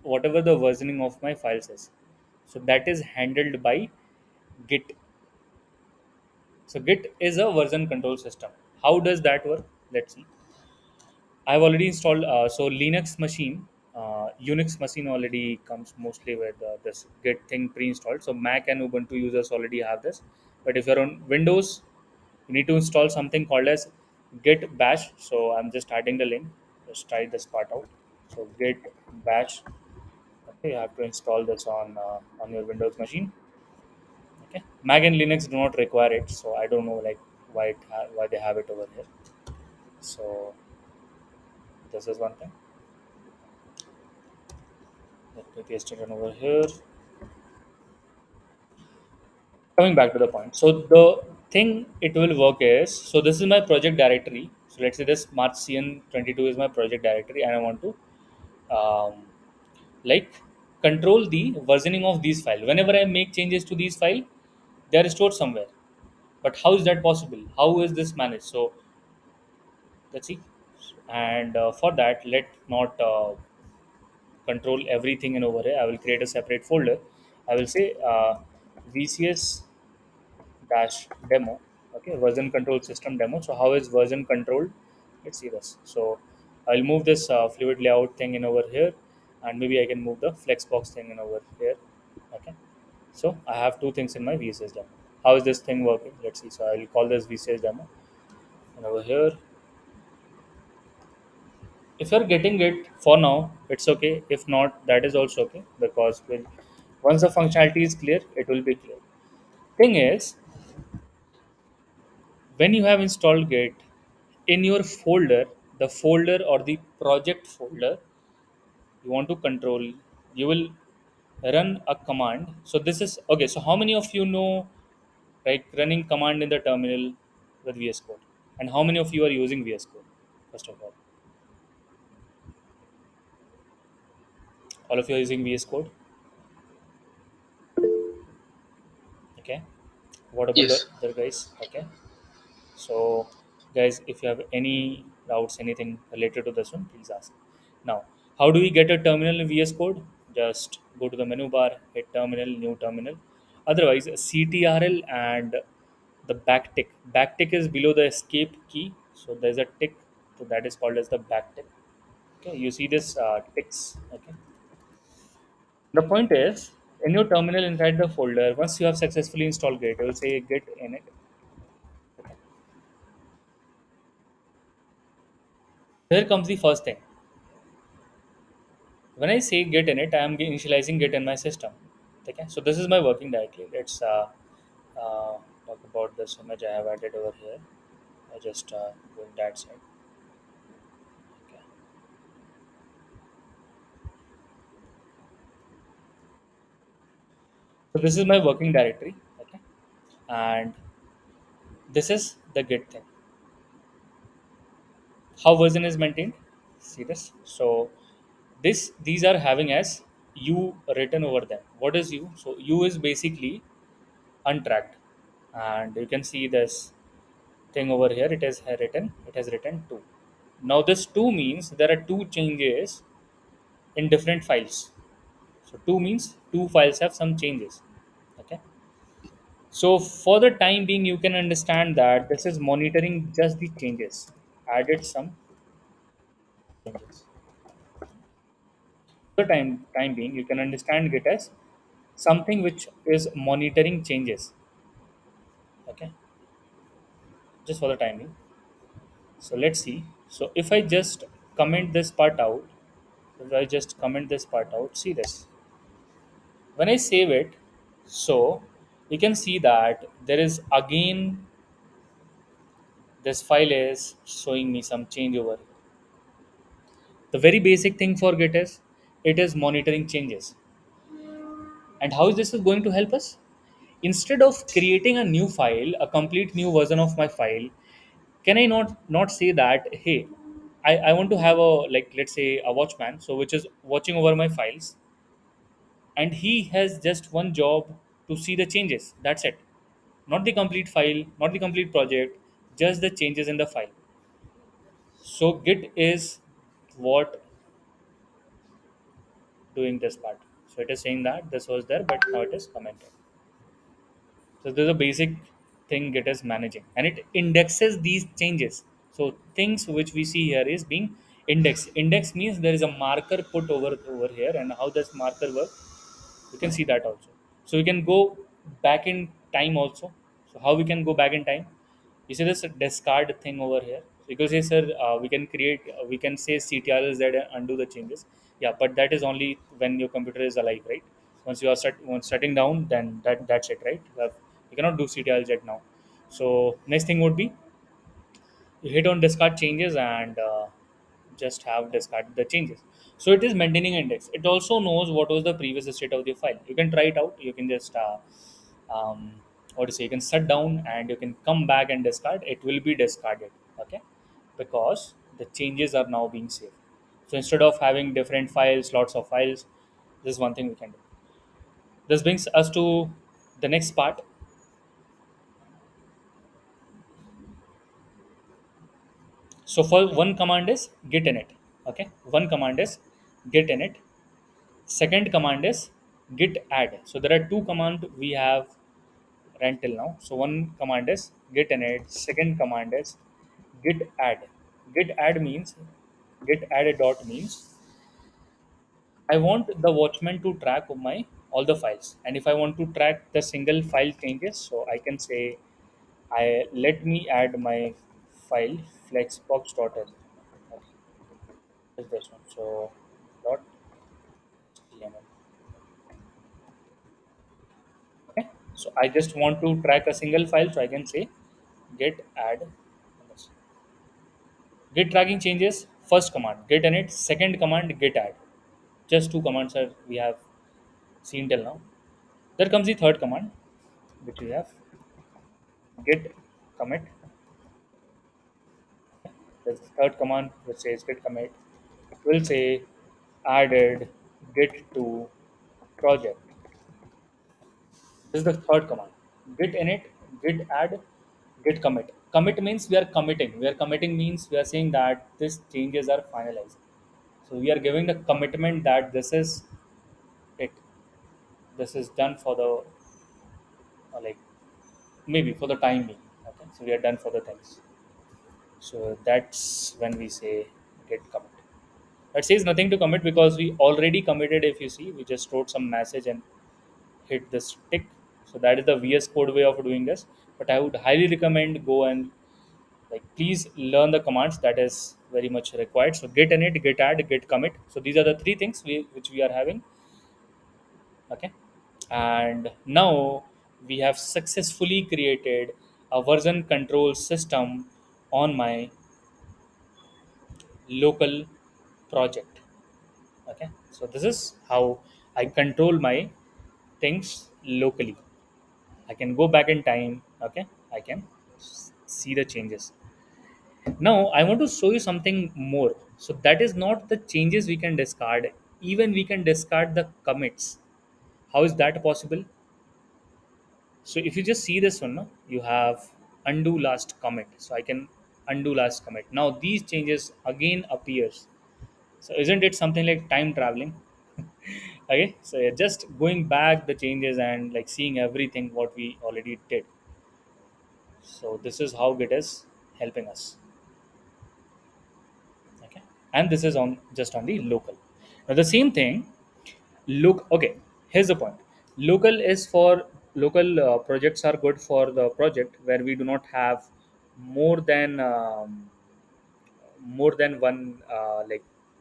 whatever the versioning of my files is. So that is handled by Git. So Git is a version control system. How does that work? Let's see. I've already installed. So Linux machine, Unix machine already comes mostly with this Git thing pre-installed. So Mac and Ubuntu users already have this. But if you're on Windows, you need to install something called as Git Bash. So I'm just adding the link. Just try this part out. So Git Bash. Okay, you have to install this on your Windows machine. Okay, Mac and Linux do not require it, so I don't know like why they have it over here. So this is one thing. Let me paste it on over here. Coming back to the point. So the thing it will work is, so this is my project directory. So let's say this marchcn22 is my project directory, and I want to um, like control the versioning of these files. Whenever I make changes to these files, they are stored somewhere. But how is that possible? How is this managed? So let's see. And for that, let not control everything in over here. I will create a separate folder. I will say VCS dash demo. Okay, version control system demo. So how is version controlled? Let's see this. So I'll move this fluid layout thing in over here, and maybe I can move the flexbox thing in over here. Okay. So I have two things in my VCS demo. How is this thing working? Let's see. So I'll call this VCS demo, and over here, if you're getting it for now, it's okay. If not, that is also okay, because once the functionality is clear, it will be clear. Thing is, when you have installed Git in your folder, the folder or the project folder you want to control, you will run a command. So this is okay. So how many of you know like running command in the terminal with VS Code, and how many of you are using VS Code? First of all of you are using VS Code. Okay. What about the Yes. other guys? Okay. So, guys, if you have any doubts, anything related to this one, please ask. Now, how do we get a terminal in VS Code? Just go to the menu bar, hit terminal, new terminal. Otherwise, CTRL and the backtick. Backtick is below the escape key. So there's a tick. So that is called as the backtick. Okay, you see this ticks. Okay. The point is, in your terminal inside the folder, once you have successfully installed Git, it will say Git init. Okay. Here comes the first thing. When I say Git init, I am initializing Git in my system. Okay, so this is my working directory. Let's talk about this image I have added over here. I just going that side. Okay, so this is my working directory. Okay, and this is the Git thing. How version is maintained? See this. So these are having as U written over them. What is U? So U is basically untracked, and you can see this thing over here. It has written 2. Now this 2 means there are two changes in different files. So 2 means two files have some changes. Okay, so for the time being you can understand that this is monitoring just the changes, added some changes. For the time being you can understand it as something which is monitoring changes. Okay, just for the time being. So let's see. So if I just comment this part out, if I just comment this part out, see this. When I save it, so you can see that there is again this file is showing me some change over. The very basic thing for Git is it is monitoring changes. And how is this is going to help us? Instead of creating a new file, a complete new version of my file, can I not say that, hey, I want to have a, like, let's say a watchman, so which is watching over my files, and he has just one job to see the changes. That's it. Not the complete file, not the complete project, just the changes in the file. So Git is what doing this part. So it is saying that this was there, but now it is commented. So there's a basic thing Git is managing, and it indexes these changes. So things which we see here is being indexed. Index means there is a marker put over here, and how does marker work? You can see that also. So we can go back in time also. So how we can go back in time? You see this discard thing over here. So you can say, sir, we can create, we can say CTRLs that undo the changes. Yeah, but that is only when your computer is alive, right? Once you are once shutting down, then that's it, right? You cannot do CTRLs yet now. So next thing would be you hit on discard changes and just have discard the changes. So it is maintaining index. It also knows what was the previous state of the file. You can try it out. You can just um, what to say, you can shut down and you can come back and discard. It will be discarded, okay, because the changes are now being saved. So instead of having different files, lots of files, this is one thing we can do. This brings us to the next part. So for one command is git init, okay, one command is git init. Second command is git add. So there are two commands we have ran till now. So one command is git init. Second command is git add. Git add means git add dot means I want the watchman to track of my all the files, and if I want to track the single file changes, so I can say I let me add my file flexbox.html. Okay, is this one. So dot html. Okay, so I just want to track a single file, so I can say git add. Git tracking changes, first command git init, second command git add. Just two commands are we have seen till now. There comes the third command, which we have git commit. There's the third command which says git commit. It will say added git to project. This is the third command. Git init, git add, git commit. Commit means we are committing. We are committing means we are saying that these changes are finalized. So we are giving the commitment that this is it. This is done for the like maybe for the time being. Okay, so we are done for the things. So that's when we say git commit. That says nothing to commit because we already committed. If you see, we just wrote some message and hit this tick. So that is the VS Code way of doing this. But I would highly recommend go and like please learn the commands, that is very much required. So git init, git add, git commit. So these are the three things which we are having. Okay, and now we have successfully created a version control system on my local project. Okay, so this is how I control my things locally. I can go back in time. Okay, I can see the changes. Now I want to show you something more. So that is not the changes we can discard, even we can discard the commits. How is that possible? So if you just see this one, no, you have undo last commit. So I can undo last commit. Now these changes again appears. So isn't it something like time traveling? Okay, so yeah, just going back the changes and like seeing everything what we already did. So this is how Git is helping us. Okay, and this is on just on the local. Now the same thing. Look, okay. Here's the point. Local is for local projects are good for the project where we do not have more than more than one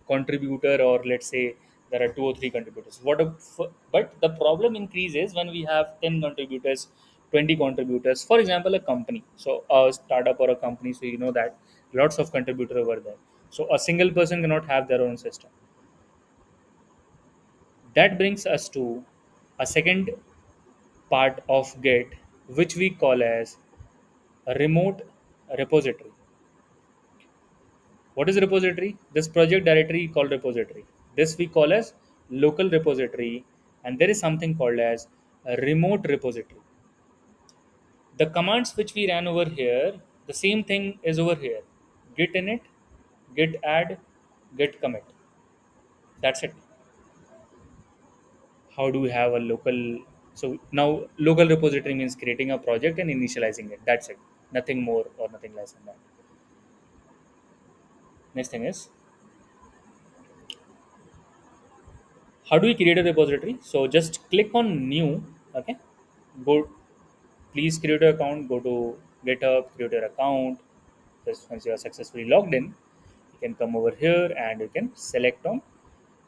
contributor, or let's say there are two or three contributors. But the problem increases when we have 10 contributors, 20 contributors. For example, a company, so a startup or a company, so you know that lots of contributors over there. So a single person cannot have their own system. That brings us to a second part of Git, which we call as a remote repository. What is repository? This project directory called repository. This we call as local repository, and there is something called as a remote repository. The commands which we ran over here, the same thing is over here. Git init, git add, git commit. That's it. How do we have a local? So now local repository means creating a project and initializing it. That's it. Nothing more or nothing less than that. Next thing is, how do we create a repository? So just click on new. Okay, go, please create your account, go to GitHub, create your account. Just once you are successfully logged in, you can come over here and you can select on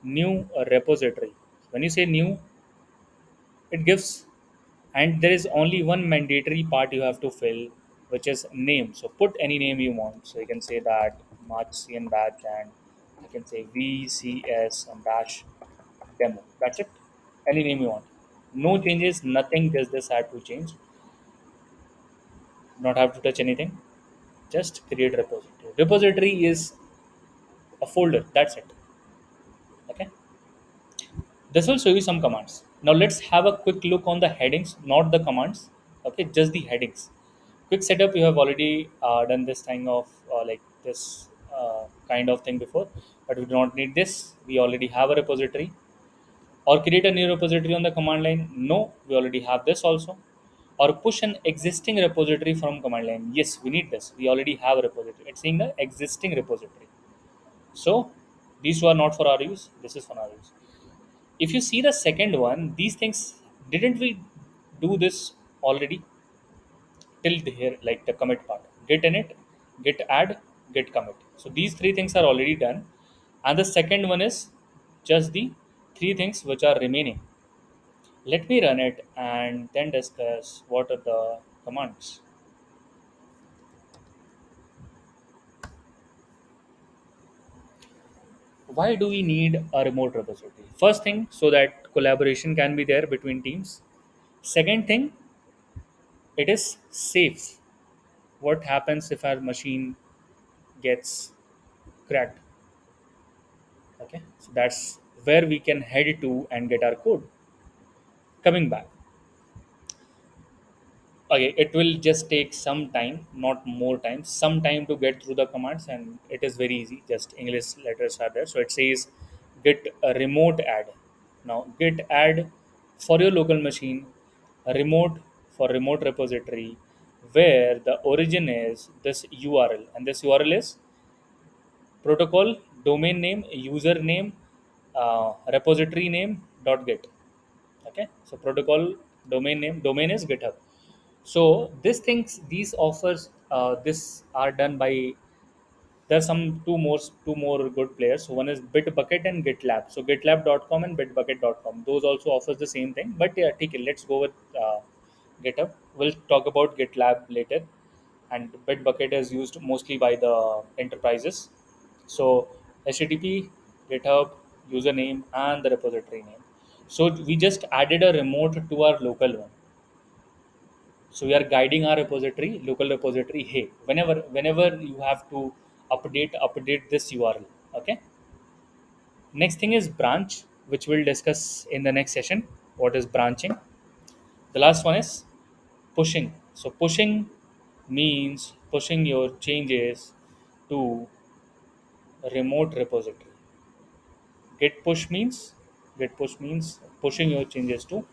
new repository. When you say new, it gives, and there is only one mandatory part you have to fill, which is name. So put any name you want. So you can say that Marchian batch, and you can say VCS and dash demo. That's it. Any name you want. No changes, nothing. Just this had to change. Not have to touch anything. Just create repository. Repository is a folder. That's it. Okay. This will show you some commands. Now let's have a quick look on the headings, not the commands. Okay, just the headings. Quick setup. You have already done this thing of this kind of thing before, but we do not need this. We already have a repository. Or create a new repository on the command line. No, we already have this also. Or push an existing repository from command line. Yes, we need this. We already have a repository. It's saying the existing repository. So these two are not for our use. This is for our use. If you see the second one, these things, didn't we do this already till here, like the commit part? Git init, git add, git commit. So these three things are already done, and the second one is just the three things which are remaining. Let me run it and then discuss what are the commands. Why do we need a remote repository? First thing, so that collaboration can be there between teams. Second thing, it is safe. What happens if our machine gets cracked? Okay, so that's where we can head to and get our code. Coming back, okay, it will just take some time, not more time, some time to get through the commands, and it is very easy. Just English letters are there. So it says git a remote add. Now git add for your local machine, a remote for remote repository, where the origin is this URL, and this URL is protocol domain name username repository name dot git. Okay, so protocol domain is GitHub. So these offers, this are done by, there's two more good players. So one is Bitbucket and Gitlab. So gitlab.com and bitbucket.com, those also offers the same thing. But yeah, take it, let's go with GitHub. We'll talk about Gitlab later. And Bitbucket is used mostly by the enterprises. So HTTP, GitHub, username, and the repository name. So we just added a remote to our local one. So we are guiding our repository, local repository. Hey, whenever you have to update this URL. Okay. Next thing is branch, which we'll discuss in the next session. What is branching? The last one is pushing. So pushing means pushing your changes to a remote repository. Get push means pushing your changes to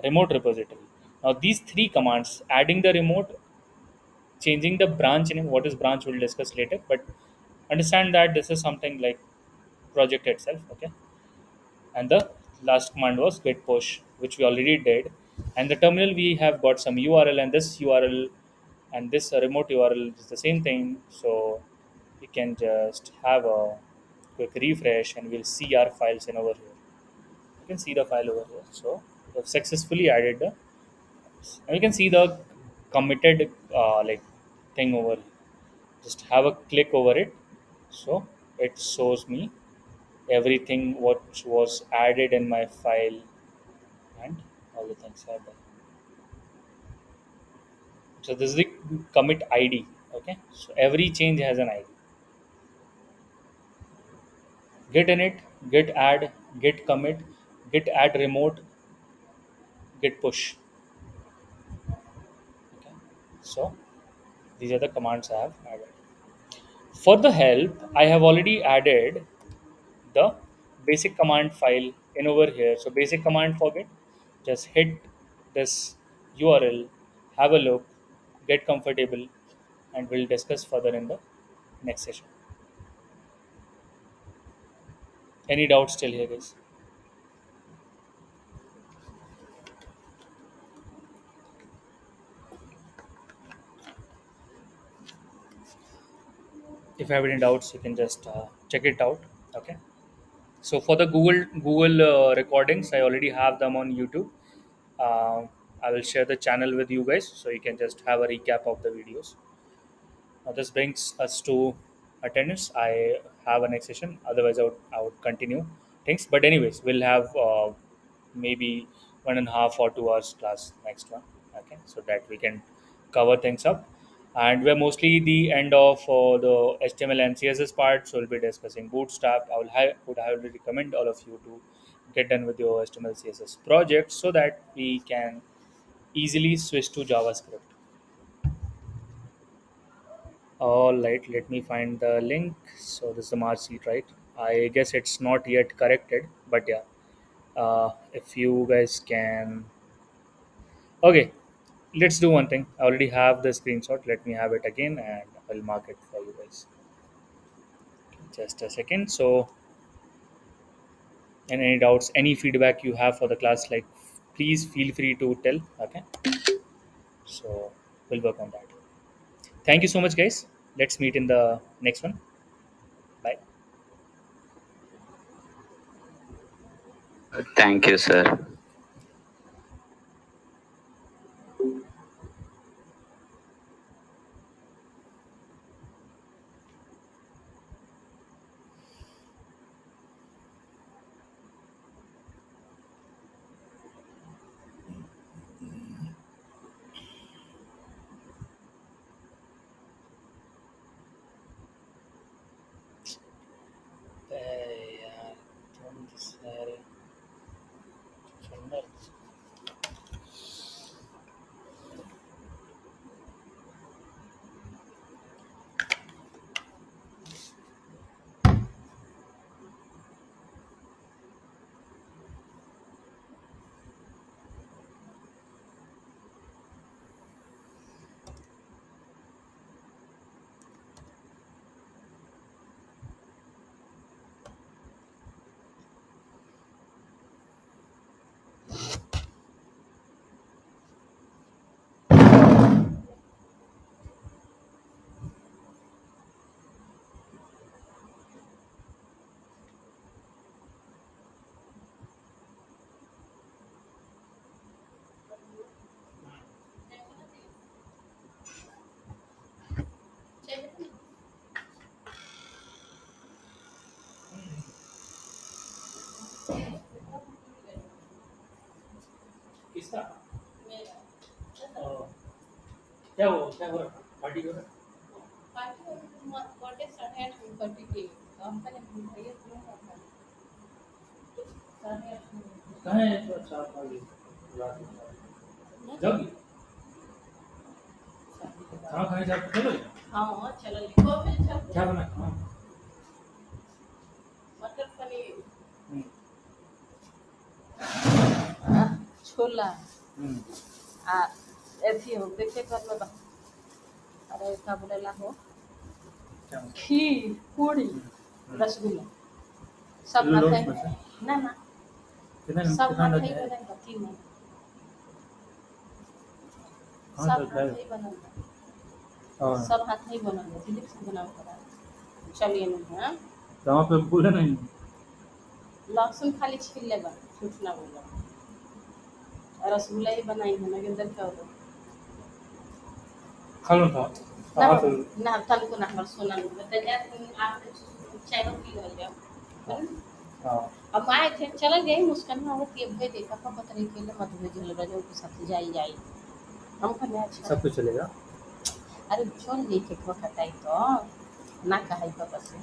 remote repository. Now these three commands, adding the remote, changing the branch name. What is branch, we'll discuss later, but understand that this is something like project itself. Okay. And the last command was get push, which we already did. And the terminal, we have got some URL, and this URL and this remote URL is the same thing. So we can just have a quick refresh and we'll see our files in over here. You can see the file over here. So we have successfully added the, and you can see the committed like thing over here. Just have a click over it. So it shows me everything what was added in my file and all the things are there. So this is the commit ID. Okay. So every change has an ID. Git init, git add, git commit, git add remote, git push. Okay. So these are the commands I have added. For the help, I have already added the basic command file in over here. So basic command for Git, just hit this URL, have a look, get comfortable, and we'll discuss further in the next session. Any doubts still here, guys? If you have any doubts, you can just check it out. Okay. So for the Google recordings, I already have them on YouTube. Uh, I will share the channel with you guys, so you can just have a recap of the videos. This brings us to attendance. I have a next session. Otherwise, I would continue things. But anyways, we'll have maybe 1.5 or 2 hours class next one. Okay, so that we can cover things up. And we're mostly the end of the HTML and CSS part. So we'll be discussing Bootstrap. Would highly recommend all of you to get done with your HTML CSS project so that we can easily switch to JavaScript. All right, let me find the link. So this is the mark sheet, right? I guess it's not yet corrected, but yeah. If you guys can, okay, let's do one thing. I already have the screenshot. Let me have it again, and I'll mark it for you guys. Just a second. So, and any doubts, any feedback you have for the class, like please feel free to tell. Okay, so we'll work on that. Thank you so much, guys. Let's meet in the next one. Bye. Thank you, sir. यार तुम सारे सुंदर किसका क्या हो रहा party हो रहा कहाँ है तो चार पार्टी जब कहाँ खाने जा चलो क्या बना हाँ हम्म, छोला हम्म, आ एथी हो देखे कर लो अरे का बोलेला हो क्या खीर पूरी रसगुल्ला सब चलो लोग हाथे बस ना ना कितना सब कितना हाथे लग ही है बनेगा तीन हाँ सब तो हाथे ही बनेगा हाँ सब हाथे ही बनेगा दिलीप से बनाओ करा चलिए नहीं है दवा पे भूले नहीं। लहसुन खाली छील ले बा झूठ ना बोलो रसगुल्ला ही बनाई है ना के क्या होगा खा लो था ना दवा पे। ना तन को ना हमर सोना बताया आप चाय पी लो हाँ जाओ हाँ अब माए थे चला गई मुस्कान में वो के भाई देखा का पता नहीं के मत भेज ले रजो के साथ जाई जाई हम कहने अच्छा सब कुछ चलेगा। अरे छोड़ दे के खो खटाई तो ना कहाई पापा से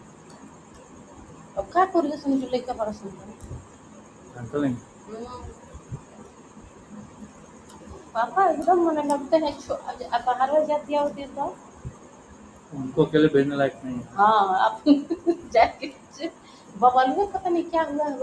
अब का करियो समझ लइका बड़ा समझ अंकल नहीं। पापा एकदम मन लगते हैं अब बाहर में जाती होती तो उनको अकेले भेजने लायक नहीं है। हाँ अब जाके बबलू को पता नहीं क्या हुआ है